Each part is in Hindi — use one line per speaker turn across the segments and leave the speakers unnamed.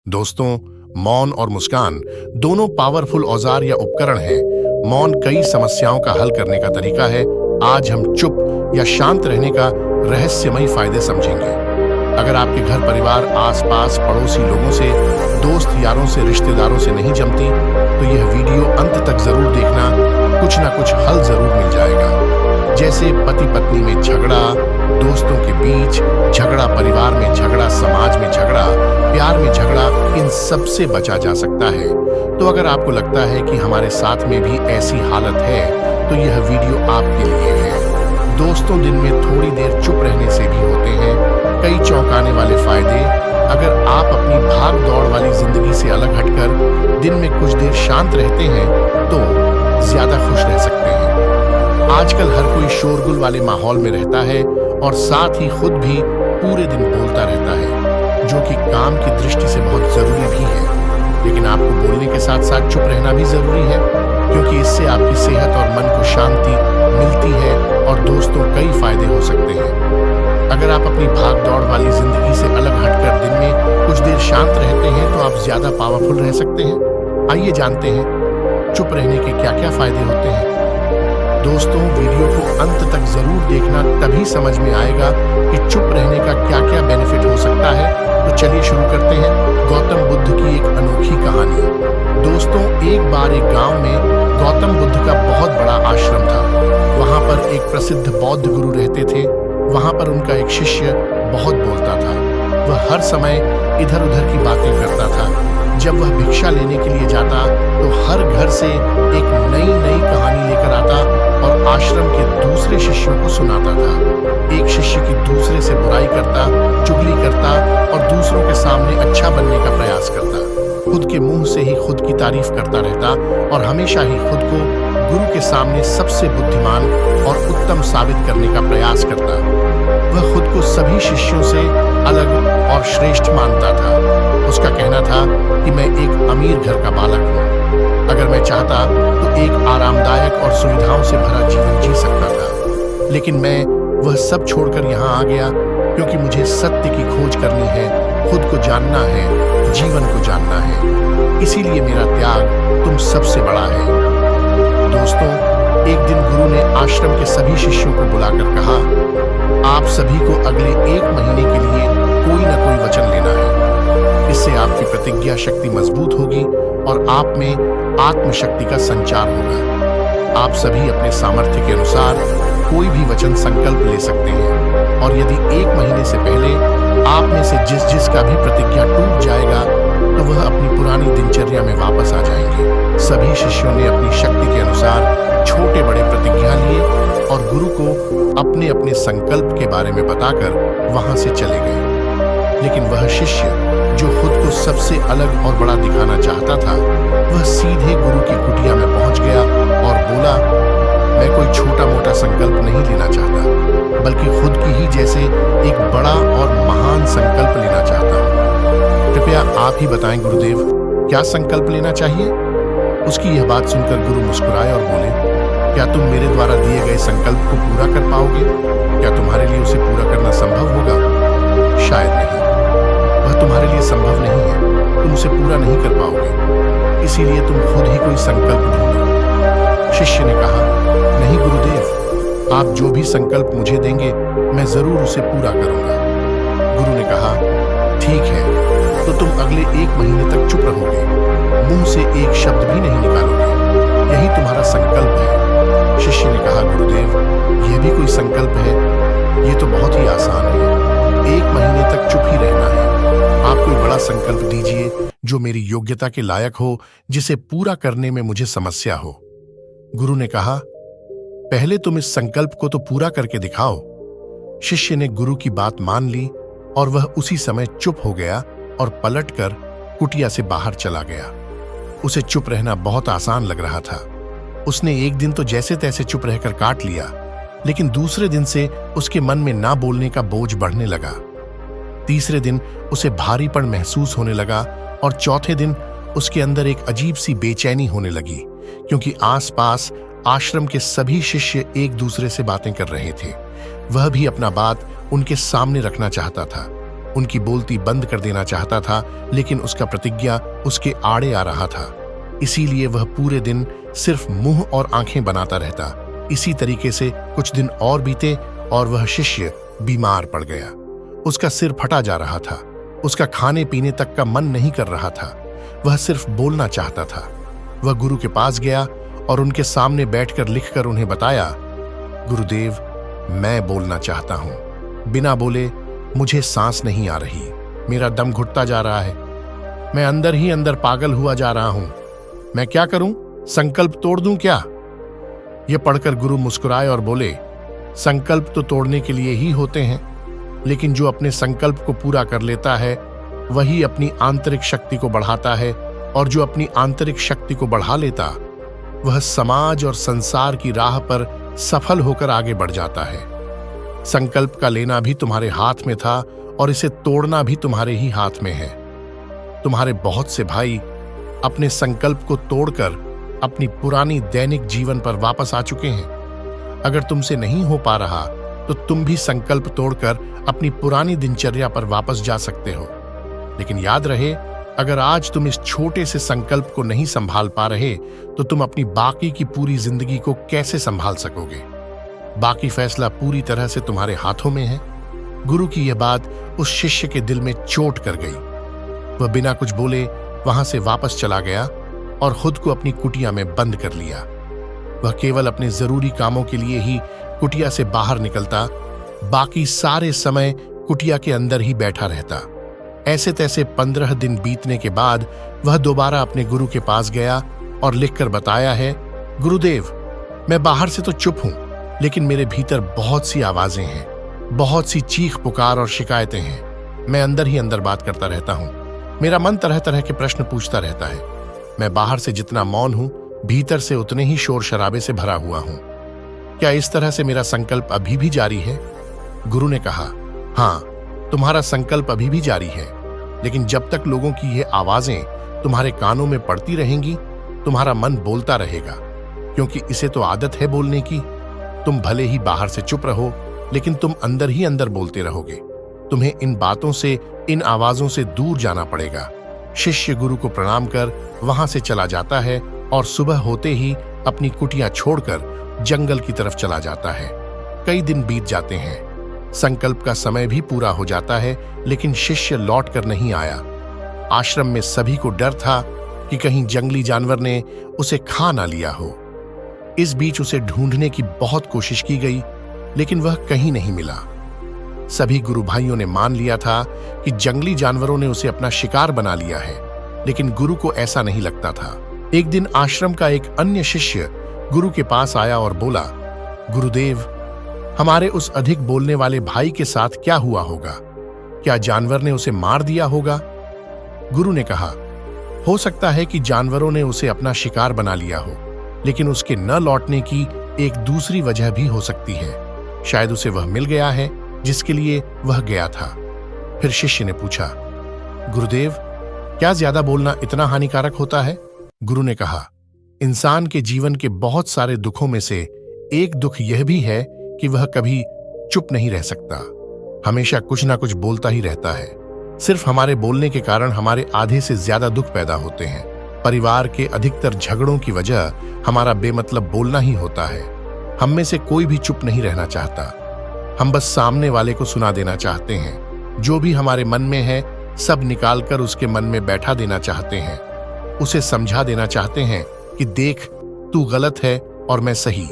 दोस्तों, मौन और मुस्कान दोनों पावरफुल औजार या उपकरण हैं। मौन कई समस्याओं का हल करने का तरीका है। आज हम चुप या शांत रहने का रहस्यमयी फायदे समझेंगे। अगर आपके घर परिवार, आसपास, पड़ोसी लोगों से, दोस्त यारों से, रिश्तेदारों से नहीं जमती, तो यह वीडियो अंत तक जरूर देखना। कुछ ना कुछ हल जरूर मिल जाएगा। जैसे पति पत्नी में झगड़ा, दोस्तों के बीच झगड़ा, परिवार में झगड़ा, समाज में झगड़ा, प्यार में झगड़ा, इन सब से बचा जा सकता है। तो अगर आपको लगता है कि हमारे साथ में भी ऐसी हालत है, तो यह वीडियो आपके लिए है। दोस्तों, दिन में थोड़ी देर चुप रहने से भी होते हैं कई चौंकाने वाले फायदे। अगर आप अपनी भाग दौड़ वाली जिंदगी से अलग हटकर दिन में कुछ देर शांत रहते हैं, तो ज्यादा खुश रह सकते हैं। आजकल हर कोई शोरगुल वाले माहौल में रहता है और साथ ही खुद भी पूरे दिन बोलता रहता है, जो कि काम की दृष्टि से बहुत जरूरी भी है। लेकिन आपको बोलने के साथ साथ चुप रहना भी जरूरी है, क्योंकि इससे आपकी सेहत और मन को शांति मिलती है और दोस्तों कई फायदे हो सकते हैं। अगर आप अपनी भाग दौड़ वाली जिंदगी से अलग हटकर दिन में कुछ देर शांत रहते हैं, तो आप ज्यादा पावरफुल रह सकते हैं। आइए जानते हैं चुप रहने के क्या क्या फायदे होते हैं। दोस्तों, वीडियो को अंत तक जरूर देखना, तभी समझ में आएगा कि चुप रहने का क्या क्या बेनिफिट हो सकता है। तो चलिए शुरू करते हैं। गौतम बुद्ध की एक अनोखी कहानी। दोस्तों, एक बार एक गांव में गौतम बुद्ध का बहुत बड़ा आश्रम था। वहां पर एक प्रसिद्ध बौद्ध गुरु रहते थे। वहां पर उनका एक शिष्य बहुत बोलता था। वह हर समय इधर उधर की बातें करता था। जब वह भिक्षा लेने के लिए जाता, तो हर घर से एक नई नई कहानी लेकर आता और आश्रम के दूसरे शिष्यों को सुनाता था। एक शिष्य की दूसरे से बुराई करता, चुगली करता और दूसरों के सामने अच्छा बनने का प्रयास करता। खुद के मुंह से ही खुद की तारीफ करता रहता और हमेशा ही खुद को गुरु के सामने सबसे बुद्धिमान और उत्तम साबित करने का प्रयास करता। वह खुद को सभी शिष्यों से अलग और श्रेष्ठ मानता था। उसका कहना था कि मैं एक अमीर घर का बालक हूँ। अगर मैं चाहता तो एक आरामदायक और सुविधाओं से भरा जीवन जी सकता था, लेकिन मैं वह सब छोड़कर यहाँ आ गया, क्योंकि मुझे सत्य की खोज करनी है, खुद को जानना है, जीवन को जानना है। इसीलिए मेरा त्याग तुम सबसे बड़ा है। दोस्तों, एक दिन गुरु ने आश्रम के सभी शिष्यों को बुलाकर कहा, आप सभी को अगले 1 महीने के लिए कोई ना कोई वचन लेना है। इससे आपकी प्रतिज्ञा शक्ति मजबूत होगी और आप में आत्मशक्ति का संचार होगा। आप सभी अपने सामर्थ्य के अनुसार कोई भी वचन संकल्प ले सकते हैं, और यदि 1 महीने से पहले आप में से जिसका भी प्रतिज्ञा टूट जाएगा, तो वह अपनी पुरानी दिनचर्या में वापस आ जाएंगे। सभी शिष्यों ने अपनी शक्ति के अनुसार छोटे बड़े प्रतिज्ञा लिए और गुरु को अपने अपने संकल्प के बारे में बताकर वहां से चले गए। लेकिन वह शिष्य जो खुद को सबसे अलग और बड़ा दिखाना चाहता था, वह सीधे गुरु की कुटिया में पहुंच गया और बोला, मैं कोई छोटा मोटा संकल्प नहीं लेना चाहता, बल्कि खुद की ही जैसे एक बड़ा और महान संकल्प लेना चाहता हूँ। कृपया आप ही बताएं गुरुदेव, क्या संकल्प लेना चाहिए? उसकी यह बात सुनकर गुरु मुस्कुराए और बोले, क्या तुम मेरे द्वारा दिए गए संकल्प को पूरा कर पाओगे? क्या तुम्हारे लिए उसे पूरा करना संभव होगा? शायद नहीं, वह तुम्हारे लिए संभव नहीं है। तुम उसे पूरा नहीं कर पाओगे, इसीलिए तुम खुद ही कोई संकल्प ढूंढो। शिष्य ने कहा, नहीं गुरुदेव, आप जो भी संकल्प मुझे देंगे, मैं जरूर उसे पूरा करूंगा। गुरु ने कहा, ठीक है, तो तुम अगले 1 महीने तक चुप रहोगे, मुंह से एक शब्द भी नहीं निकालोगे। यही तुम्हारा संकल्प है। शिष्य ने कहा, गुरुदेव, यह भी कोई संकल्प है? ये तो बहुत ही आसान है। 1 महीने तक चुप ही रहना है। आप कोई बड़ा संकल्प दीजिए जो मेरी योग्यता के लायक हो, जिसे पूरा करने में मुझे समस्या हो। गुरु ने कहा, पहले तुम इस संकल्प को तो पूरा करके दिखाओ। शिष्य ने गुरु की बात मान ली और वह उसी समय चुप हो गया और पलटकर कुटिया से बाहर चला गया। उसे चुप रहना बहुत आसान लग रहा था। उसने एक दिन तो जैसे तैसे चुप रहकर काट लिया, लेकिन दूसरे दिन से उसके मन में ना बोलने का बोझ बढ़ने लगा। तीसरे दिन उसे भारीपन महसूस होने लगा और चौथे दिन उसके अंदर एक अजीब सी बेचैनी होने लगी, क्योंकि आसपास आश्रम के सभी शिष्य एक दूसरे से बातें कर रहे थे। वह भी अपना बात उनके सामने रखना चाहता था, उनकी बोलती बंद कर देना चाहता था, लेकिन उसका प्रतिज्ञा उसके आड़े आ रहा था। इसीलिए वह पूरे दिन सिर्फ मुंह और आंखें बनाता रहता। इसी तरीके से कुछ दिन और बीते और वह शिष्य बीमार पड़ गया। उसका सिर फटा जा रहा था। उसका खाने पीने तक का मन नहीं कर रहा था। वह सिर्फ बोलना चाहता था। वह गुरु के पास गया और उनके सामने बैठकर लिखकर उन्हें बताया, गुरुदेव, मैं बोलना चाहता हूं। बिना बोले मुझे सांस नहीं आ रही। मेरा दम घुटता जा रहा है। मैं अंदर ही अंदर पागल हुआ जा रहा हूं। मैं क्या करूं? संकल्प तोड़ दूं क्या? यह पढ़कर गुरु मुस्कुराए और बोले, संकल्प तो तोड़ने के लिए ही होते हैं, लेकिन जो अपने संकल्प को पूरा कर लेता है वही अपनी आंतरिक शक्ति को बढ़ाता है, और जो अपनी आंतरिक शक्ति को बढ़ा लेता वह समाज और संसार की राह पर सफल होकर आगे बढ़ जाता है। संकल्प का लेना भी तुम्हारे हाथ में था और इसे तोड़ना भी तुम्हारे ही हाथ में है। तुम्हारे बहुत से भाई अपने संकल्प को तोड़कर अपनी पुरानी दैनिक जीवन पर वापस आ चुके हैं। अगर तुमसे नहीं हो पा रहा तो तुम भी संकल्प तोड़कर अपनी पुरानी दिनचर्या पर वापस जा सकते हो। लेकिन याद रहे, अगर आज तुम इस छोटे से संकल्प को नहीं संभाल पा रहे तो तुम अपनी बाकी की पूरी जिंदगी को कैसे संभाल सकोगे? बाकी फैसला पूरी तरह से तुम्हारे हाथों में है। गुरु की यह बात उस शिष्य के दिल में चोट कर गई। वह बिना कुछ बोले वहां से वापस चला गया और खुद को अपनी कुटिया में बंद कर लिया। वह केवल अपने जरूरी कामों के लिए ही कुटिया से बाहर निकलता, बाकी सारे समय कुटिया के अंदर ही बैठा रहता। ऐसे तैसे 15 दिन बीतने के बाद वह दोबारा अपने गुरु के पास गया और लिखकर बताया है, गुरुदेव, मैं बाहर से तो चुप हूं, लेकिन मेरे भीतर बहुत सी आवाजें हैं, बहुत सी चीख पुकार और शिकायतें हैं। मैं अंदर ही अंदर बात करता रहता हूं। मेरा मन तरह तरह के प्रश्न पूछता रहता है। मैं बाहर से जितना मौन हूं, भीतर से उतने ही शोर शराबे से भरा हुआ हूं। क्या इस तरह से मेरा संकल्प अभी भी जारी है? गुरु ने कहा, हाँ, तुम्हारा संकल्प अभी भी जारी है, लेकिन जब तक लोगों की ये आवाजें तुम्हारे कानों में पड़ती रहेंगी, तुम्हारा मन बोलता रहेगा, क्योंकि इसे तो आदत है बोलने की। तुम भले ही बाहर से चुप रहो, लेकिन तुम अंदर ही अंदर बोलते रहोगे। तुम्हें इन बातों से, इन आवाजों से दूर जाना पड़ेगा। शिष्य गुरु को प्रणाम कर वहां से चला जाता है और सुबह होते ही अपनी कुटिया छोड़कर जंगल की तरफ चला जाता है। कई दिन बीत जाते हैं। संकल्प का समय भी पूरा हो जाता है, लेकिन शिष्य लौट कर नहीं आया। आश्रम में सभी को डर था कि कहीं जंगली जानवर ने उसे खा ना लिया हो। इस बीच उसे ढूंढने की बहुत कोशिश की गई, लेकिन वह कहीं नहीं मिला। सभी गुरु भाइयों ने मान लिया था कि जंगली जानवरों ने उसे अपना शिकार बना लिया है, लेकिन गुरु को ऐसा नहीं लगता था। एक दिन आश्रम का एक अन्य शिष्य गुरु के पास आया और बोला, गुरुदेव, हमारे उस अधिक बोलने वाले भाई के साथ क्या हुआ होगा? क्या जानवर ने उसे मार दिया होगा? गुरु ने कहा, हो सकता है कि जानवरों ने उसे अपना शिकार बना लिया हो, लेकिन उसके न लौटने की एक दूसरी वजह भी हो सकती है। शायद उसे वह मिल गया है जिसके लिए वह गया था। फिर शिष्य ने पूछा, गुरुदेव, क्या ज्यादा बोलना इतना हानिकारक होता है? गुरु ने कहा, इंसान के जीवन के बहुत सारे दुखों में से एक दुख यह भी है कि वह कभी चुप नहीं रह सकता। हमेशा कुछ ना कुछ बोलता ही रहता है। सिर्फ हमारे बोलने के कारण हमारे आधे से ज्यादा दुख पैदा होते हैं। परिवार के अधिकतर झगड़ों की वजह हमारा बेमतलब बोलना ही होता है। हम में से कोई भी चुप नहीं रहना चाहता। हम बस सामने वाले को सुना देना चाहते हैं। जो भी हमारे मन में है सब निकालकर उसके मन में बैठा देना चाहते हैं। उसे समझा देना चाहते हैं कि देख, तू गलत है और मैं सही।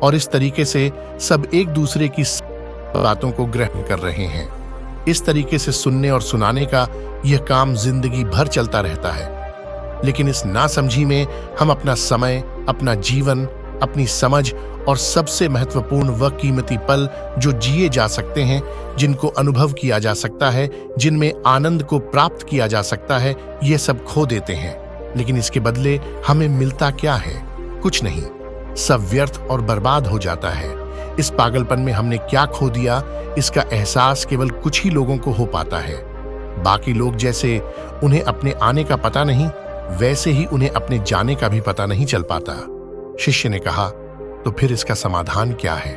और इस तरीके से सब एक दूसरे की बातों को ग्रहण कर रहे हैं। इस तरीके से सुनने और सुनाने का यह काम जिंदगी भर चलता रहता है। लेकिन इस नासमझी में हम अपना समय, अपना जीवन, अपनी समझ और सबसे महत्वपूर्ण वह कीमती पल जो जिए जा सकते हैं, जिनको अनुभव किया जा सकता है, जिनमें आनंद को प्राप्त किया जा सकता है, ये सब खो देते हैं। लेकिन इसके बदले हमें मिलता क्या है? कुछ नहीं। सब व्यर्थ और बर्बाद हो जाता है। इस पागलपन में हमने क्या खो दिया, इसका एहसास केवल कुछ ही लोगों को हो पाता है। बाकी लोग जैसे उन्हें अपने आने का पता नहीं, वैसे ही उन्हें अपने जाने का भी पता नहीं चल पाता। शिष्य ने कहा, तो फिर इसका समाधान क्या है?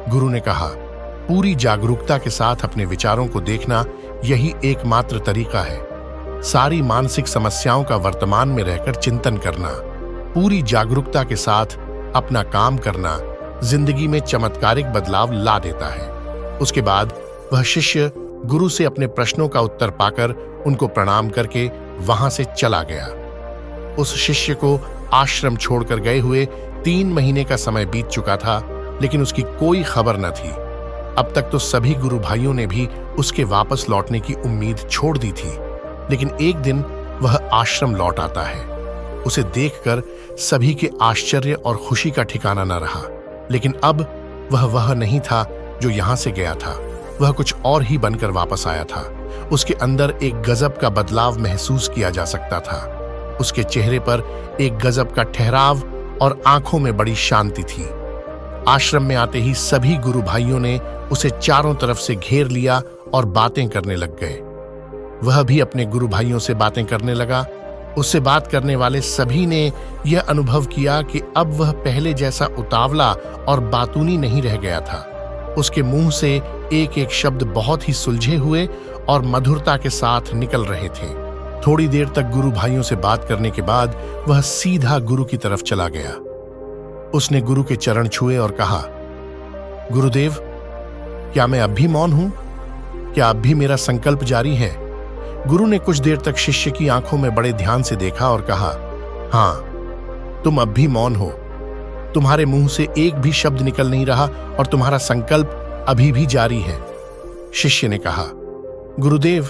गुरु ने कहा, पूरी जागरूकता के साथ अपने विचारों को देखना, यही एकमात्र तरीका है। सारी मानसिक समस्याओं का वर्तमान में रहकर चिंतन करना, पूरी जागरूकता के साथ अपना काम करना जिंदगी में चमत्कारिक बदलाव ला देता है। उसके बाद वह शिष्य गुरु से अपने प्रश्नों का उत्तर पाकर उनको प्रणाम करके वहां से चला गया। उस शिष्य को आश्रम छोड़कर गए हुए 3 महीने का समय बीत चुका था, लेकिन उसकी कोई खबर न थी। अब तक तो सभी गुरु भाइयों ने भी उसके वापस लौटने की उम्मीद छोड़ दी थी, लेकिन एक दिन वह आश्रम लौट आता है। उसे देखकर सभी के आश्चर्य और खुशी का ठिकाना न रहा, लेकिन अब वह नहीं था जो यहां से गया था। वह कुछ और ही बनकर वापस आया था। उसके अंदर एक गजब का बदलाव महसूस किया जा सकता था। उसके चेहरे पर एक गजब का ठहराव और आंखों में बड़ी शांति थी। आश्रम में आते ही सभी गुरु भाइयों ने उसे चारों तरफ से घेर लिया और बातें करने लग गए। वह भी अपने गुरु भाइयों से बातें करने लगा। उससे बात करने वाले सभी ने यह अनुभव किया कि अब वह पहले जैसा उतावला और बातूनी नहीं रह गया था। उसके मुंह से एक एक शब्द बहुत ही सुलझे हुए और मधुरता के साथ निकल रहे थे। थोड़ी देर तक गुरु भाइयों से बात करने के बाद वह सीधा गुरु की तरफ चला गया। उसने गुरु के चरण छुए और कहा, गुरुदेव, क्या मैं अब भी मौन हूं? क्या अब भी मेरा संकल्प जारी है? गुरु ने कुछ देर तक शिष्य की आंखों में बड़े ध्यान से देखा और कहा, हां, तुम अब भी मौन हो। तुम्हारे मुंह से एक भी शब्द निकल नहीं रहा और तुम्हारा संकल्प अभी भी जारी है। शिष्य ने कहा, गुरुदेव,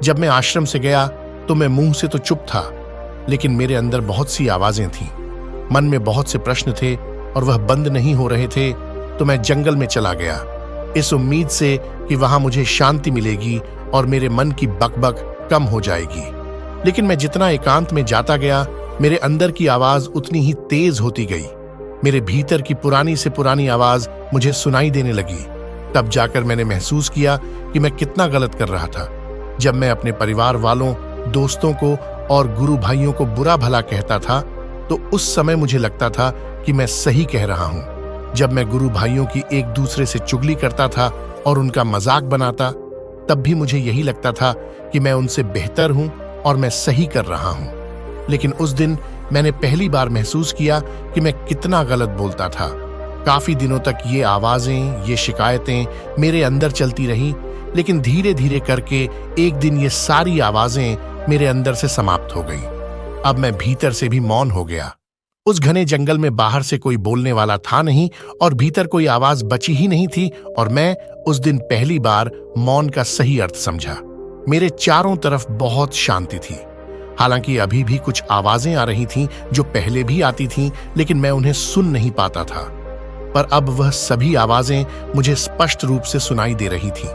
जब मैं आश्रम से गया तो मैं मुंह से तो चुप था, लेकिन मेरे अंदर बहुत सी आवाजें थीं। मन में बहुत से प्रश्न थे और वह बंद नहीं हो रहे थे, तो मैं जंगल में चला गया, इस उम्मीद से कि वहां मुझे शांति मिलेगी और मेरे मन की बकबक कम हो जाएगी। लेकिन मैं जितना एकांत में जाता गया, मेरे अंदर की आवाज उतनी ही तेज होती गई। मेरे भीतर की पुरानी से पुरानी आवाज मुझे सुनाई देने लगी। तब जाकर मैंने महसूस किया कि मैं कितना गलत कर रहा था। जब मैं अपने परिवार वालों, दोस्तों को और गुरु भाइयों को बुरा भला कहता था, तो उस समय मुझे लगता था कि मैं सही कह रहा हूं। जब मैं गुरु भाइयों की एक दूसरे से चुगली करता था और उनका मजाक बनाता, तब भी मुझे यही लगता था कि मैं उनसे बेहतर हूं और मैं सही कर रहा हूं। लेकिन उस दिन मैंने पहली बार महसूस किया कि मैं कितना गलत बोलता था। काफी दिनों तक ये आवाजें, ये शिकायतें मेरे अंदर चलती रही, लेकिन धीरे धीरे करके एक दिन ये सारी आवाजें मेरे अंदर से समाप्त हो गई। अब मैं भीतर से भी मौन हो गया। उस घने जंगल में बाहर से कोई बोलने वाला था नहीं और भीतर कोई आवाज बची ही नहीं थी, और मैं उस दिन पहली बार मौन का सही अर्थ समझा। मेरे चारों तरफ बहुत शांति थी। हालांकि अभी भी कुछ आवाजें आ रही थीं जो पहले भी आती थीं, लेकिन मैं उन्हें सुन नहीं पाता था। पर अब वह सभी आवाजें मुझे स्पष्ट रूप से सुनाई दे रही थीं।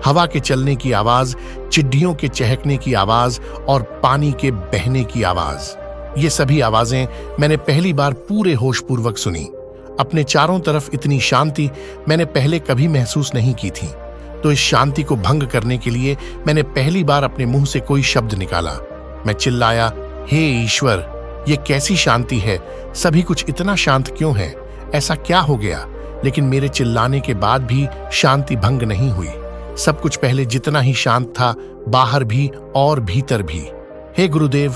हवा के चलने की आवाज, चिड़ियों के चहकने की आवाज और पानी के बहने की आवाज, ये सभी आवाजें मैंने पहली बार पूरे होशपूर्वक सुनी। अपने चारों तरफ इतनी शांति मैंने पहले कभी महसूस नहीं की थी। तो इस शांति को भंग करने के लिए मैंने पहली बार अपने मुंह से कोई शब्द निकाला। मैं चिल्लाया, हे ईश्वर, ये कैसी शांति है? सभी कुछ इतना शांत क्यों है? ऐसा क्या हो गया? लेकिन मेरे चिल्लाने के बाद भी शांति भंग नहीं हुई। सब कुछ पहले जितना ही शांत था, बाहर भी और भीतर भी। हे गुरुदेव,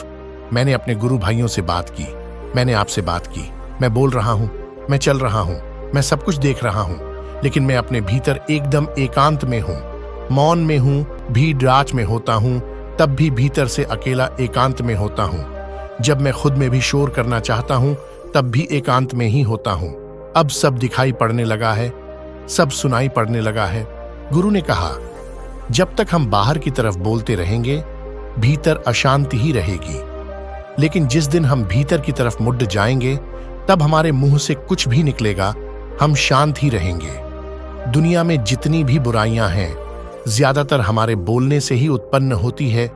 मैंने अपने गुरु भाइयों से बात की। मैंने आपसे बात की। मैं बोल रहा हूं, मैं चल रहा हूं, मैं सब कुछ देख रहा हूं, लेकिन मैं अपने भीतर एकदम एकांत में हूं, मौन में हूं, भीड़ रात में होता हूं, तब भी भीतर से अकेला एकांत में होता हूं। जब मैं खुद में भी शोर करना चाहता हूं, तब भी एकांत में ही होता हूं। अब सब दिखाई पड़ने लगा है, सब सुनाई पड़ने लगा है। गुरु ने कहा, जब तक हम बाहर की तरफ बोलते रहेंगे, भीतर अशांति ही रहेगी। लेकिन जिस दिन हम भीतर की तरफ मुड़ जाएंगे, तब हमारे मुंह से कुछ भी निकलेगा, हम शांत ही रहेंगे। दुनिया में जितनी भी बुराइयां हैं, ज्यादातर हमारे बोलने से ही उत्पन्न होती है,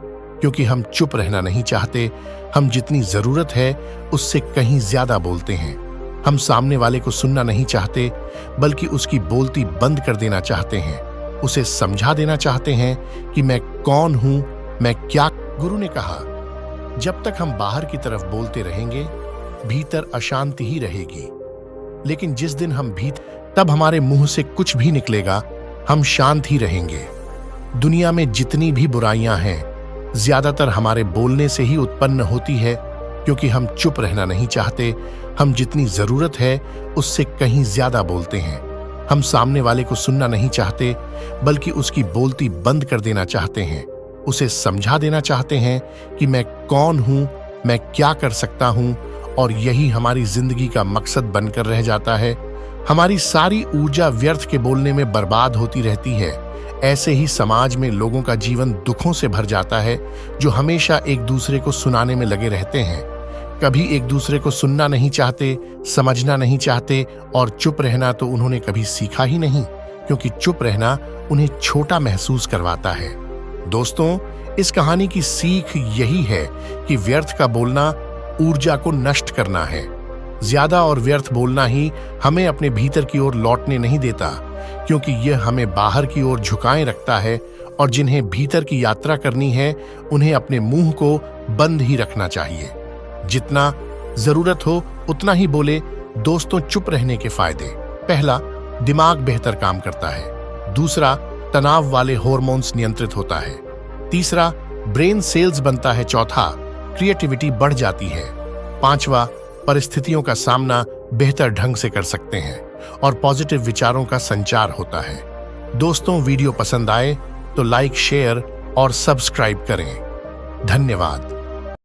क्योंकि हम चुप रहना नहीं चाहते। हम जितनी जरूरत है उससे कहीं ज्यादा बोलते हैं। हम सामने वाले को सुनना नहीं चाहते, बल्कि उसकी बोलती बंद कर देना चाहते हैं। उसे समझा देना चाहते हैं कि मैं कौन हूं, मैं क्या। गुरु ने कहा, जब तक हम बाहर की तरफ बोलते रहेंगे, भीतर अशांति ही रहेगी। लेकिन जिस दिन हम तब हमारे मुंह से कुछ भी निकलेगा, हम शांत ही रहेंगे। दुनिया में जितनी भी बुराइयां हैं, ज्यादातर हमारे बोलने से ही उत्पन्न होती है, क्योंकि हम चुप रहना नहीं चाहते। हम जितनी जरूरत है उससे कहीं ज्यादा बोलते हैं। हम सामने वाले को सुनना नहीं चाहते, बल्कि उसकी बोलती बंद कर देना चाहते हैं। उसे समझा देना चाहते हैं कि मैं कौन हूं, मैं क्या कर सकता हूं, और यही हमारी जिंदगी का मकसद बनकर रह जाता है। हमारी सारी ऊर्जा व्यर्थ के बोलने में बर्बाद होती रहती है। ऐसे ही समाज में लोगों का जीवन दुखों से भर जाता है, जो हमेशा एक दूसरे को सुनाने में लगे रहते हैं। कभी एक दूसरे को सुनना नहीं चाहते, समझना नहीं चाहते, और चुप रहना तो उन्होंने कभी सीखा ही नहीं, क्योंकि चुप रहना उन्हें छोटा महसूस करवाता है। दोस्तों, इस कहानी की सीख यही है कि व्यर्थ का बोलना ऊर्जा को नष्ट करना है। ज्यादा और व्यर्थ बोलना ही हमें अपने भीतर की ओर लौटने नहीं देता, क्योंकि यह हमें बाहर की ओर झुकाए रखता है, और जिन्हें भीतर की यात्रा करनी है उन्हें अपने मुंह को बंद ही रखना चाहिए। जितना जरूरत हो उतना ही बोले। दोस्तों, चुप रहने के फायदे: पहला, दिमाग बेहतर काम करता है। दूसरा, तनाव वाले हार्मोन्स नियंत्रित होता है। तीसरा, ब्रेन सेल्स बनता है। चौथा, क्रिएटिविटी बढ़ जाती है। पांचवा, परिस्थितियों का सामना बेहतर ढंग से कर सकते हैं, और पॉजिटिव विचारों का संचार होता है। दोस्तों, वीडियो पसंद आए तो लाइक, शेयर और सब्सक्राइब करें। धन्यवाद।